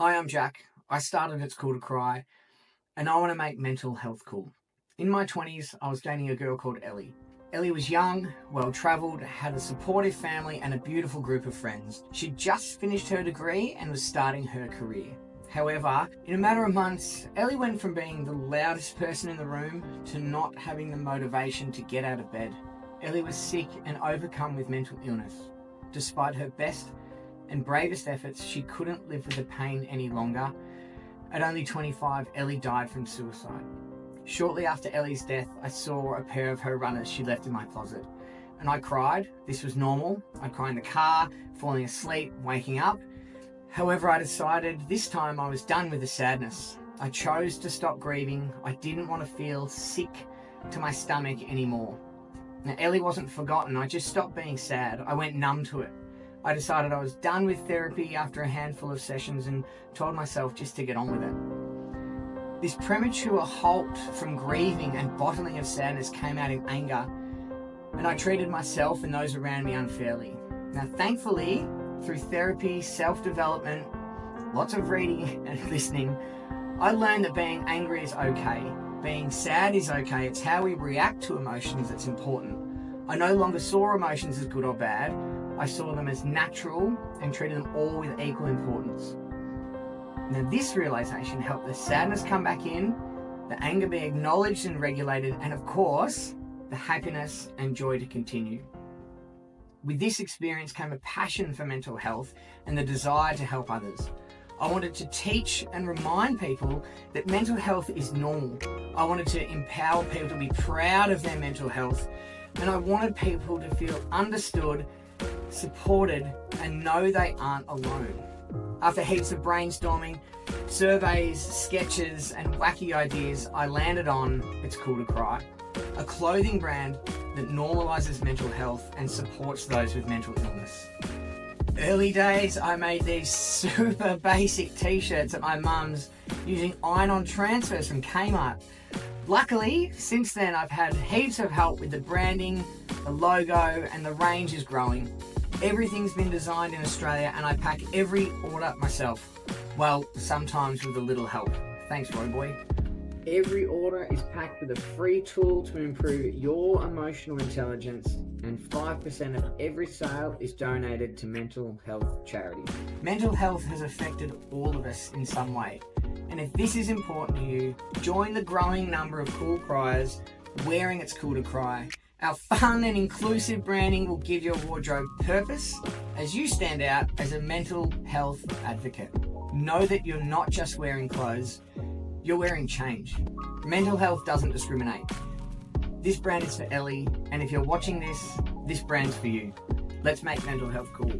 Hi, I'm Jack. I started It's Cool to Cry, and I want to make mental health cool. In my 20s, I was dating a girl called Ellie. Ellie was young, well travelled, had a supportive family, and a beautiful group of friends. She'd just finished her degree and was starting her career. However, in a matter of months, Ellie went from being the loudest person in the room to not having the motivation to get out of bed. Ellie was sick and overcome with mental illness. Despite her best and bravest efforts, she couldn't live with the pain any longer. At only 25, Ellie died from suicide. Shortly after Ellie's death, I saw a pair of her runners she left in my closet, and I cried. This was normal. I'd cry in the car, falling asleep, waking up. However, I decided this time I was done with the sadness. I chose to stop grieving. I didn't want to feel sick to my stomach anymore. Now, Ellie wasn't forgotten. I just stopped being sad. I went numb to it. I decided I was done with therapy after a handful of sessions and told myself just to get on with it. This premature halt from grieving and bottling of sadness came out in anger, and I treated myself and those around me unfairly. Now, thankfully, through therapy, self-development, lots of reading and listening, I learned that being angry is okay. Being sad is okay. It's how we react to emotions that's important. I no longer saw emotions as good or bad. I saw them as natural and treated them all with equal importance. Now, this realization helped the sadness come back in, the anger be acknowledged and regulated, and of course, the happiness and joy to continue. With this experience came a passion for mental health and the desire to help others. I wanted to teach and remind people that mental health is normal. I wanted to empower people to be proud of their mental health, and I wanted people to feel understood, supported, and know they aren't alone. After heaps of brainstorming, surveys, sketches, and wacky ideas, I landed on It's Cool to Cry, a clothing brand that normalizes mental health and supports those with mental illness. Early days, I made these super basic t-shirts at my mum's using iron-on transfers from Kmart. Luckily, since then I've had heaps of help with the branding, the logo, and the range is growing. Everything's been designed in Australia and I pack every order myself. Well, sometimes with a little help. Thanks, Roy Boy. Every order is packed with a free tool to improve your emotional intelligence, and 5% of every sale is donated to mental health charities. Mental health has affected all of us in some way, and if this is important to you, join the growing number of cool criers wearing It's Cool to Cry. Our fun and inclusive branding will give your wardrobe purpose as you stand out as a mental health advocate. Know that you're not just wearing clothes, you're wearing change. Mental health doesn't discriminate. This brand is for Ellie, and if you're watching this brand's for you. Let's make mental health cool.